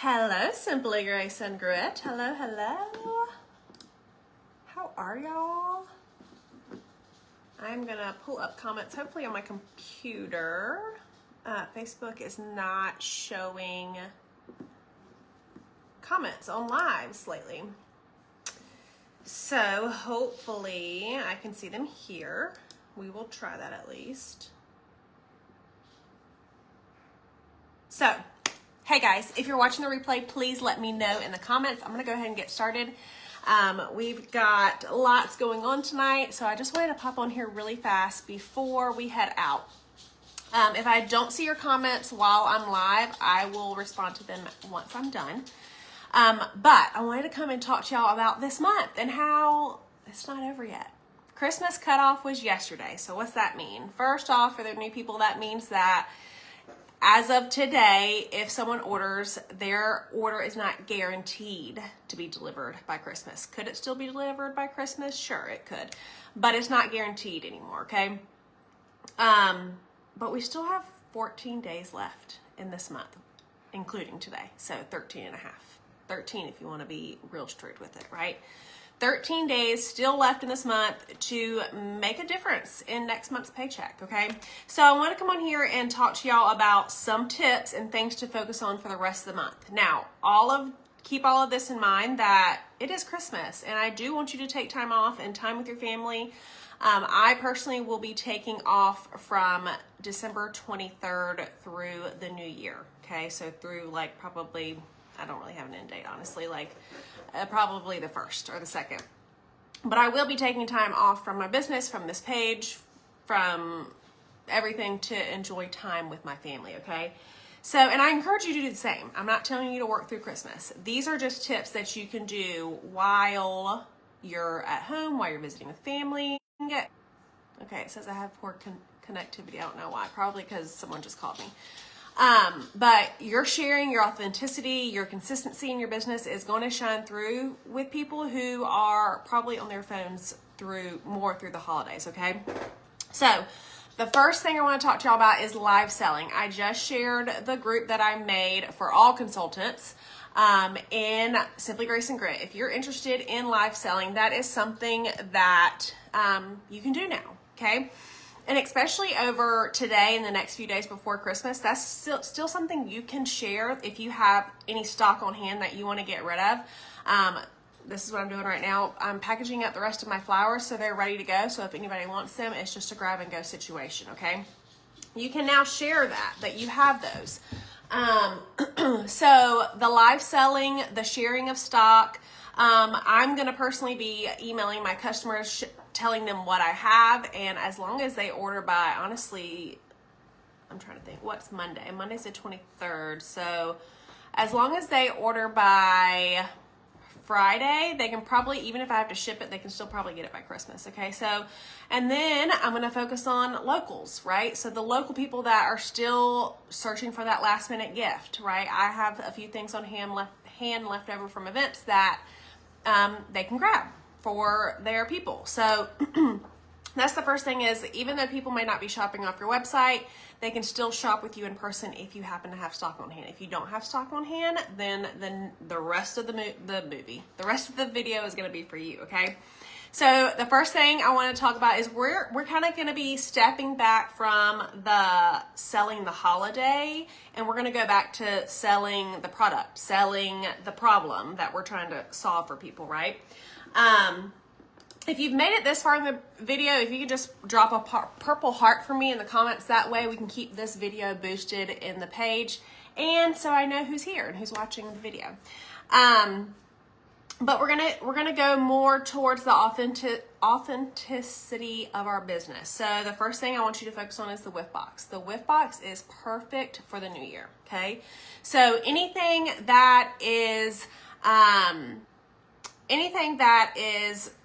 Hello, Simply Grace and Grit. Hello, hello. How are y'all? I'm gonna pull up comments, hopefully on my computer. Facebook is not showing comments on lives lately. So hopefully I can see them here. We will try that at least. So, hey guys, if you're watching the replay, please let me know in the comments. I'm gonna go ahead and get started. We've got lots going on tonight, so I just wanted to pop on here really fast before we head out. If I don't see your comments while I'm live, I will respond to them once I'm done. But I wanted to come and talk to y'all about this month and how it's not over yet. Christmas cutoff was yesterday, so what's that mean? First off, for the new people, that means that as of today, if someone orders, their order is not guaranteed to be delivered by Christmas. Could it still be delivered by Christmas? Sure, it could. But it's not guaranteed anymore, okay? But we still have 14 days left in this month, including today. So 13 and a half. 13 if you want to be real strict with it, right? 13 days still left in this month to make a difference in next month's paycheck, okay? So I want to come on here and talk to y'all about some tips and things to focus on for the rest of the month. Now, keep all of this in mind that it is Christmas, and I do want you to take time off and time with your family. I personally will be taking off from December 23rd through the new year, okay? So through like probably, I don't really have an end date, honestly, like probably the 1st or the 2nd. But I will be taking time off from my business, from this page, from everything to enjoy time with my family, okay? So, and I encourage you to do the same. I'm not telling you to work through Christmas. These are just tips that you can do while you're at home, while you're visiting with family. Okay, it says I have poor connectivity. I don't know why. Probably because someone just called me. But your sharing, your authenticity, your consistency in your business is going to shine through with people who are probably on their phones more through the holidays, okay? So the first thing I want to talk to y'all about is live selling. I just shared the group that I made for all consultants in Simply Grace and Grit. If you're interested in live selling, that is something that you can do now, okay? And especially over today and the next few days before Christmas, that's still something you can share if you have any stock on hand that you want to get rid of. This is what I'm doing right now. I'm packaging up the rest of my flowers so they're ready to go. So if anybody wants them, it's just a grab and go situation, okay? You can now share that you have those. So the live selling, the sharing of stock, I'm going to personally be emailing my customers, telling them what I have, and as long as they order by, honestly, I'm trying to think, what's Monday? Monday's the 23rd, so as long as they order by Friday, they can probably, even if I have to ship it, they can still probably get it by Christmas, okay? So, and then I'm going to focus on locals, right? So the local people that are still searching for that last minute gift, right? I have a few things on hand left over from events that they can grab for their people. So that's the first thing is, even though people may not be shopping off your website, they can still shop with you in person if you happen to have stock on hand. If you don't have stock on hand, then the rest of the rest of the video is going to be for you, okay? So the first thing I want to talk about is we're kind of going to be stepping back from the selling the holiday, and we're going to go back to selling the product, selling the problem that we're trying to solve for people, right? If you've made it this far in the video, if you could just drop a purple heart for me in the comments, that way we can keep this video boosted in the page, and so I know who's here and who's watching the video. But we're gonna go more towards the authenticity of our business. So the first thing I want you to focus on is the whiff box. The whiff box is perfect for the new year, okay? So anything that is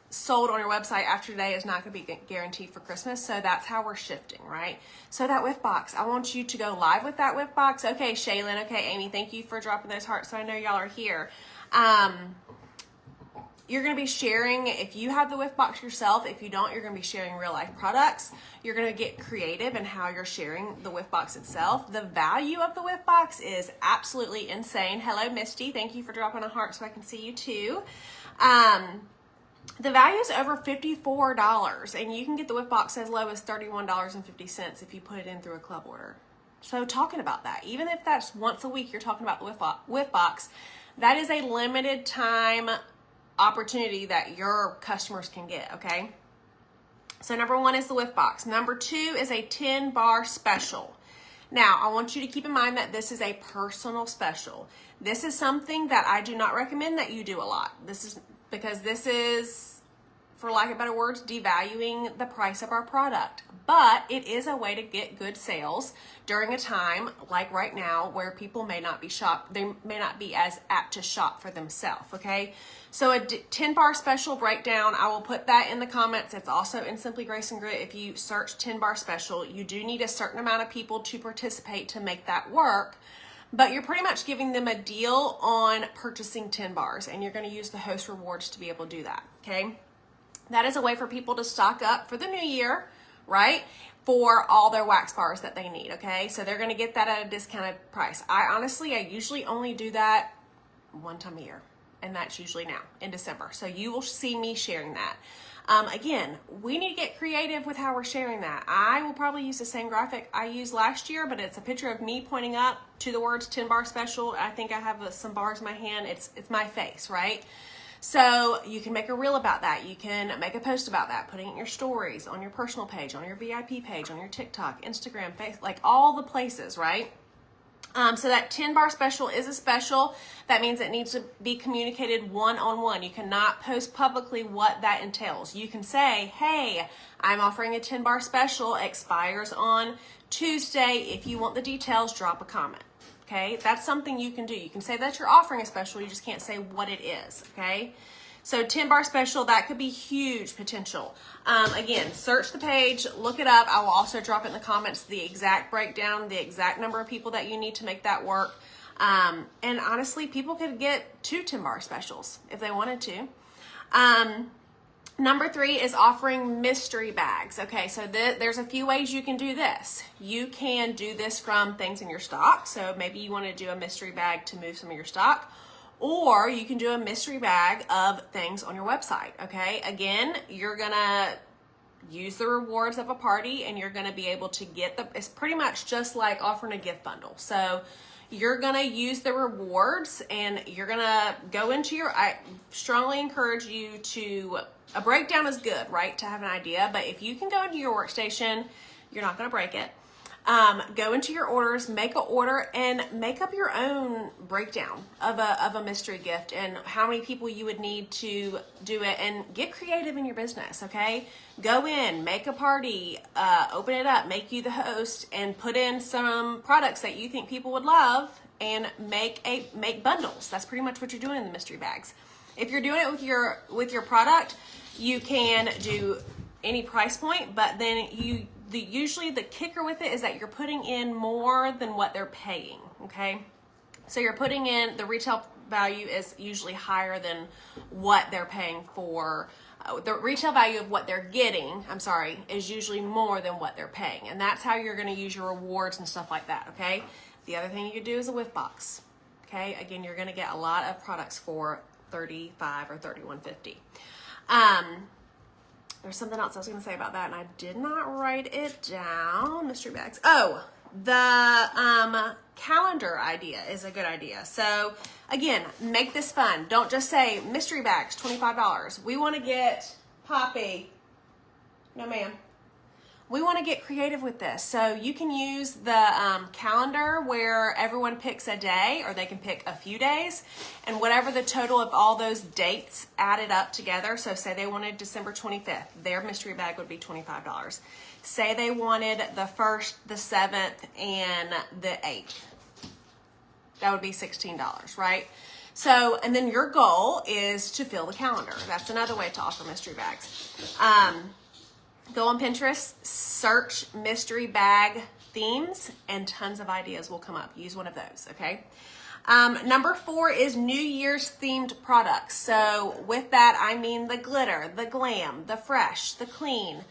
sold on your website after today is not going to be guaranteed for Christmas. So that's how we're shifting, right? So that whiff box, I want you to go live with that whiff box. Okay, Shaylin, okay, Amy, thank you for dropping those hearts so I know y'all are here. you're going to be sharing, if you have the whiff box yourself, if you don't, you're going to be sharing real life products. You're going to get creative in how you're sharing the whiff box itself. The value of the whiff box is absolutely insane. Hello, Misty. Thank you for dropping a heart so I can see you too. The value is over $54, and you can get the whiff box as low as $31.50 if you put it in through a club order. So talking about that, even if that's once a week, you're talking about the whiff box, that is a limited time opportunity that your customers can get, okay? So number one is the whiff box. Number two is a 10-bar special. Now, I want you to keep in mind that this is a personal special. This is something that I do not recommend that you do a lot. This is because this is, for lack of better words, devaluing the price of our product. But it is a way to get good sales during a time like right now where people may not be they may not be as apt to shop for themselves, okay? So a 10-bar special breakdown, I will put that in the comments. It's also in Simply Grace and Grit. If you search 10-bar special, you do need a certain amount of people to participate to make that work. But you're pretty much giving them a deal on purchasing 10 bars, and you're going to use the host rewards to be able to do that, okay? That is a way for people to stock up for the new year, right? For all their wax bars that they need, okay? So they're going to get that at a discounted price. I usually only do that one time a year, and that's usually now in December. So you will see me sharing that. Again, we need to get creative with how we're sharing that. I will probably use the same graphic I used last year, but it's a picture of me pointing up to the words 10-bar special. I think I have some bars in my hand. It's my face, right? So you can make a reel about that. You can make a post about that, putting it in your stories, on your personal page, on your VIP page, on your TikTok, Instagram, Facebook, like all the places, right? So that 10-bar special is a special. That means it needs to be communicated one-on-one. You cannot post publicly what that entails. You can say, hey, I'm offering a 10-bar special, expires on Tuesday. If you want the details, drop a comment. Okay, that's something you can do. You can say that you're offering a special, you just can't say what it is, okay? So 10-bar special, that could be huge potential. Again, search the page, look it up. I will also drop it in the comments, the exact breakdown, the exact number of people that you need to make that work. And honestly, people could get 2 10-bar specials if they wanted to. Number 3 is offering mystery bags. Okay, so there's a few ways you can do this. You can do this from things in your stock. So maybe you want to do a mystery bag to move some of your stock. Or you can do a mystery bag of things on your website, okay? Again, you're gonna use the rewards of a party and you're gonna be able to get it's pretty much just like offering a gift bundle. So you're gonna use the rewards and you're gonna go into I strongly encourage you to, a breakdown is good, right? To have an idea, but if you can go into your workstation, you're not gonna break it. Go into your orders, make an order, and make up your own breakdown of a mystery gift and how many people you would need to do it, and get creative in your business, okay? Go in, make a party, open it up, make you the host, and put in some products that you think people would love and make bundles. That's pretty much what you're doing in the mystery bags. If you're doing it with your product, you can do any price point, but then usually the kicker with it is that you're putting in more than what they're paying, okay? So you're putting in, the retail value is usually higher than what they're paying for. The retail value of what they're getting, is usually more than what they're paying. And that's how you're gonna use your rewards and stuff like that, okay? The other thing you could do is a whiff box, okay? Again, you're gonna get a lot of products for $35 or $31.50. There's something else I was going to say about that, and I did not write it down. Mystery bags. Oh, the calendar idea is a good idea. So, again, make this fun. Don't just say mystery bags, $25. We want to get Poppy. No, ma'am. We want to get creative with this. So you can use the calendar where everyone picks a day, or they can pick a few days, and whatever the total of all those dates added up together. So say they wanted December 25th, their mystery bag would be $25. Say they wanted the 1st, the 7th, and the 8th. That would be $16, right? So, and then your goal is to fill the calendar. That's another way to offer mystery bags. Go on Pinterest, search mystery bag themes, and tons of ideas will come up. Use one of those, okay? Number 4 is New Year's themed products. So with that, I mean the glitter, the glam, the fresh, the clean,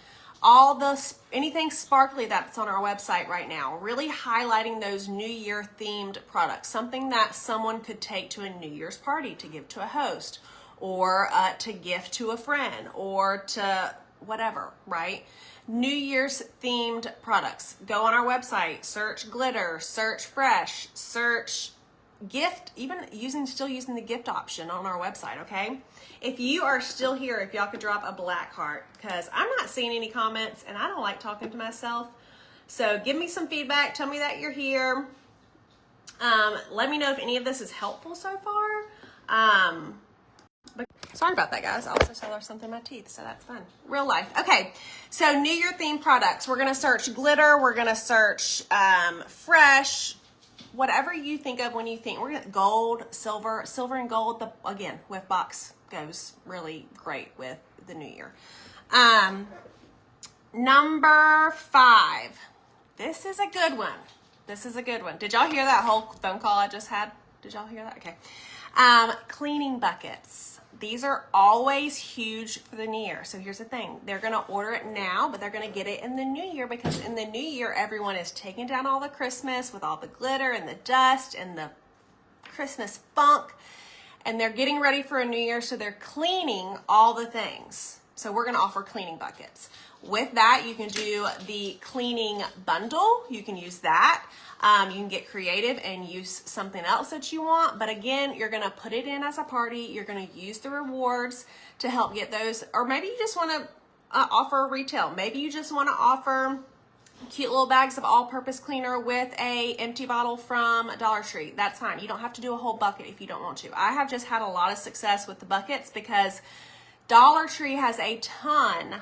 anything sparkly that's on our website right now, really highlighting those New Year themed products, something that someone could take to a New Year's party to give to a host, or to gift to a friend, or to whatever, right? New Year's themed products. Go on our website, search glitter, search fresh, search gift, even still using the gift option on our website, okay? If you are still here, if y'all could drop a black heart, because I'm not seeing any comments and I don't like talking to myself. So give me some feedback. Tell me that you're here. Let me know if any of this is helpful so far. But sorry about that, guys. I also saw there's something in my teeth, so that's fun. Real life. Okay, so New Year themed products. We're going to search glitter. We're going to search fresh, whatever you think of when you think. We're going to gold, silver and gold. Again, with box goes really great with the New Year. Number 5. This is a good one. Did y'all hear that whole phone call I just had? Did y'all hear that? Okay. Cleaning buckets. These are always huge for the new year. So here's the thing. They're going to order it now, but they're going to get it in the new year, because in the new year, everyone is taking down all the Christmas with all the glitter and the dust and the Christmas funk, and they're getting ready for a new year. So they're cleaning all the things. So we're going to offer cleaning buckets. With that, you can do the cleaning bundle. You can use that. You can get creative and use something else that you want. But again, you're going to put it in as a party. You're going to use the rewards to help get those. Or maybe you just want to offer retail. Maybe you just want to offer cute little bags of all-purpose cleaner with a empty bottle from Dollar Tree. That's fine. You don't have to do a whole bucket if you don't want to. I have just had a lot of success with the buckets because Dollar Tree has a ton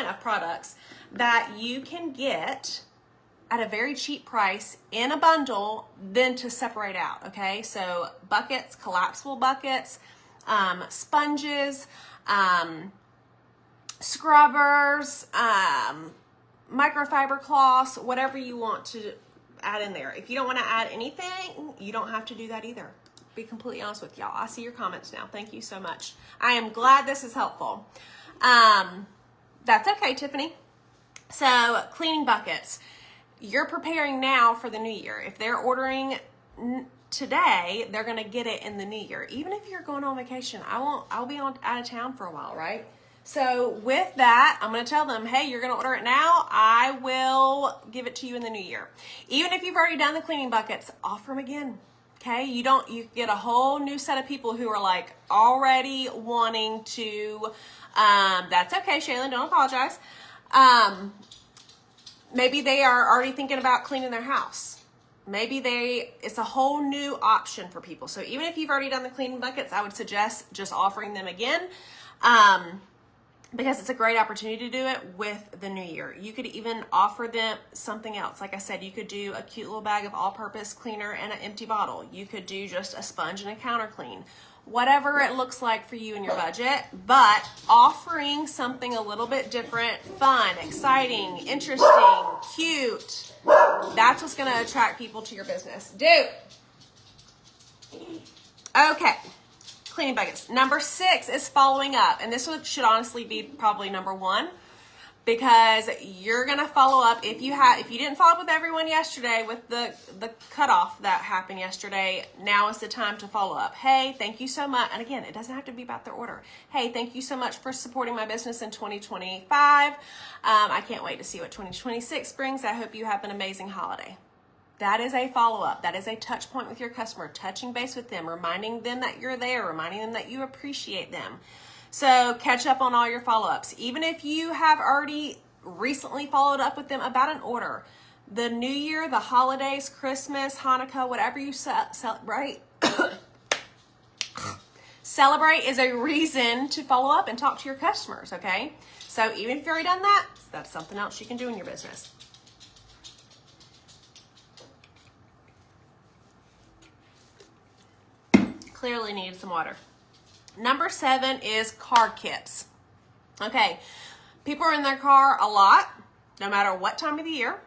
of products that you can get at a very cheap price in a bundle, then to separate out, okay? So buckets, collapsible buckets, sponges, scrubbers, microfiber cloths, whatever you want to add in there. If you don't want to add anything, you don't have to do that either. Be completely honest with y'all. I see your comments now. Thank you so much. I am glad this is helpful. That's okay, Tiffany. So cleaning buckets. You're preparing now for the new year. If they're ordering today, they're going to get it in the new year. Even if you're going on vacation, I'll be out of town for a while, right? So with that, I'm going to tell them, hey, you're going to order it now. I will give it to you in the new year. Even if you've already done the cleaning buckets, offer them again. Okay, you get a whole new set of people who are like already wanting to, that's okay, Shaylin, don't apologize. Maybe they are already thinking about cleaning their house. Maybe it's a whole new option for people. So even if you've already done the cleaning buckets, I would suggest just offering them again, because it's a great opportunity to do it with the new year. You could even offer them something else. Like I said, you could do a cute little bag of all-purpose cleaner and an empty bottle. You could do just a sponge and a counter clean. Whatever it looks like for you and your budget, but offering something a little bit different, fun, exciting, interesting, cute. That's what's going to attract people to your business. Okay. Cleaning buckets. Number 6 is following up. And this one should honestly be probably number 1, because you're going to follow up. If you didn't follow up with everyone yesterday with the cutoff that happened yesterday, now is the time to follow up. Hey, thank you so much. And again, it doesn't have to be about their order. Hey, thank you so much for supporting my business in 2025. I can't wait to see what 2026 brings. I hope you have an amazing holiday. That is a follow-up. That is a touch point with your customer, touching base with them, reminding them that you're there, reminding them that you appreciate them. So catch up on all your follow-ups. Even if you have already recently followed up with them about an order, the new year, the holidays, Christmas, Hanukkah, whatever you celebrate, celebrate is a reason to follow up and talk to your customers, okay? So even if you've already done that, that's something else you can do in your business. Clearly needed some water. Number 7 is car kits. Okay, people are in their car a lot, no matter what time of the year.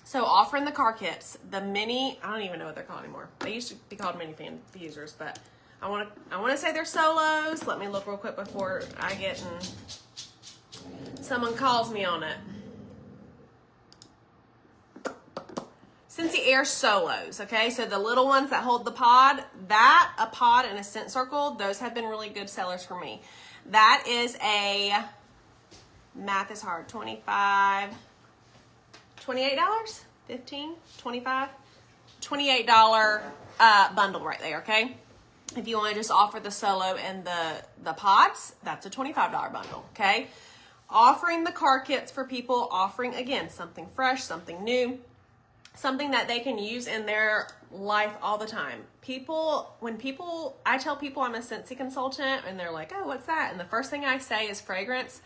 So offering the car kits, the mini, I don't even know what they're called anymore. They used to be called mini fan diffusers, but I want to say they're solos. Let me look real quick before I get and someone calls me on it. Scentsy Air Solos, okay? So the little ones that hold the pod, a pod and a scent circle, those have been really good sellers for me. That is a, math is hard, $28, $15, $25, $28 bundle right there, okay? If you want to just offer the solo and the pods, that's a $25 bundle, okay? Offering the car kits for people, offering, again, something fresh, something new, something that they can use in their life all the time. I tell people I'm a Scentsy consultant and they're like, oh, what's that? And the first thing I say is fragrance.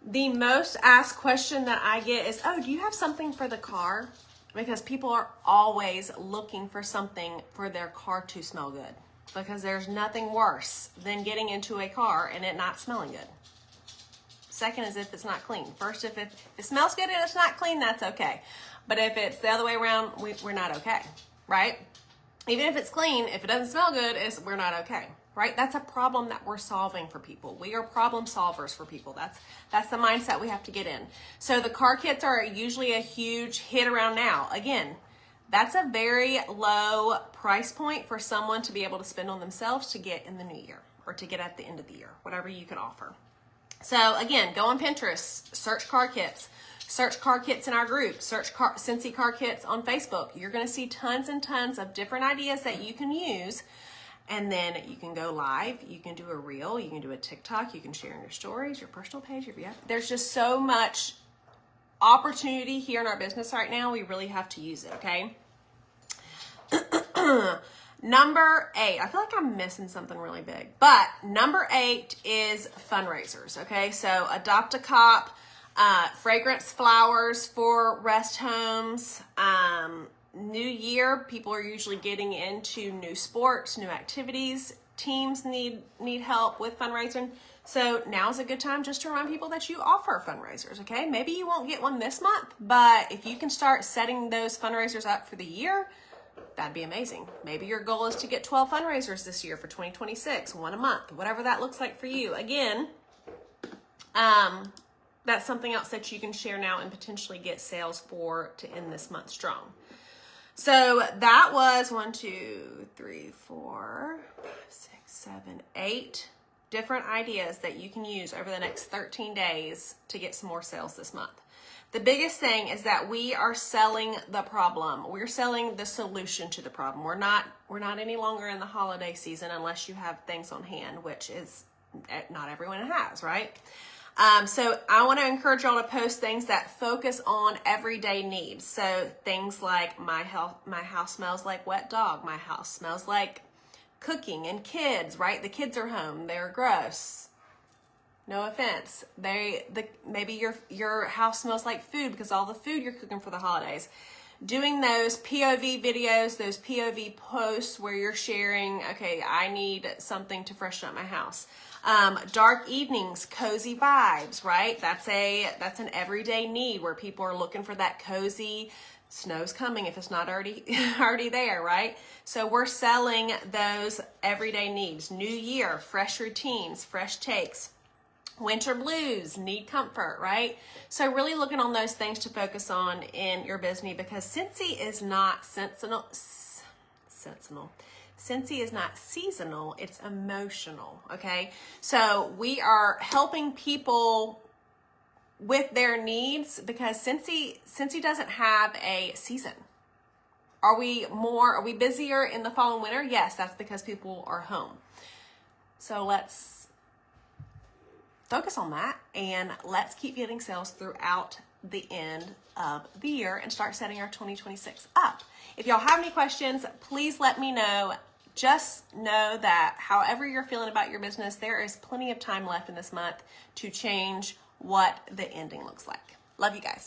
The most asked question that I get is, oh, do you have something for the car? Because people are always looking for something for their car to smell good. Because there's nothing worse than getting into a car and it not smelling good. Second is if it's not clean. First, if it smells good and it's not clean, that's okay. But if it's the other way around, we're not okay, right? Even if it's clean, if it doesn't smell good, we're not okay, right? That's a problem that we're solving for people. We are problem solvers for people. That's the mindset we have to get in. So the car kits are usually a huge hit around now. Again, that's a very low price point for someone to be able to spend on themselves to get in the new year or to get at the end of the year, whatever you can offer. So again, go on Pinterest, search car kits. Search car kits in our group. Search Scentsy car kits on Facebook. You're going to see tons and tons of different ideas that you can use. And then you can go live. You can do a reel. You can do a TikTok. You can share in your stories, your personal page. There's just so much opportunity here in our business right now. We really have to use it, okay? Number 8. I feel like I'm missing something really big. But number 8 is fundraisers, okay? So Adopt a Cop. Fragrance flowers for rest homes. New year, people are usually getting into new sports, new activities. Teams need help with fundraising. So now's a good time just to remind people that you offer fundraisers, okay? Maybe you won't get one this month, but if you can start setting those fundraisers up for the year, that'd be amazing. Maybe your goal is to get 12 fundraisers this year for 2026, one a month, whatever that looks like for you. Again, that's something else that you can share now and potentially get sales for to end this month strong. So that was 8 different ideas that you can use over the next 13 days to get some more sales this month. The biggest thing is that we are selling the problem. We're selling the solution to the problem. We're not any longer in the holiday season unless you have things on hand, which is not everyone has, right? So I want to encourage y'all to post things that focus on everyday needs. So things like my house smells like wet dog. My house smells like cooking and kids, right? The kids are home. They're gross. No offense. Maybe your house smells like food because all the food you're cooking for the holidays. Doing those POV videos, those POV posts where you're sharing, okay, I need something to freshen up my house. Dark evenings, cozy vibes, right? That's an everyday need where people are looking for that cozy. Snow's coming if it's not already there, right? So we're selling those everyday needs. New year, fresh routines, fresh takes. Winter blues, need comfort, right? So really looking on those things to focus on in your business because Scentsy is not sensational. Scentsy is not seasonal, it's emotional, okay? So we are helping people with their needs because Scentsy doesn't have a season. Are we busier in the fall and winter? Yes, that's because people are home. So let's focus on that and let's keep getting sales throughout the end of the year and start setting our 2026 up. If y'all have any questions, please let me know. Just know that however you're feeling about your business, there is plenty of time left in this month to change what the ending looks like. Love you guys.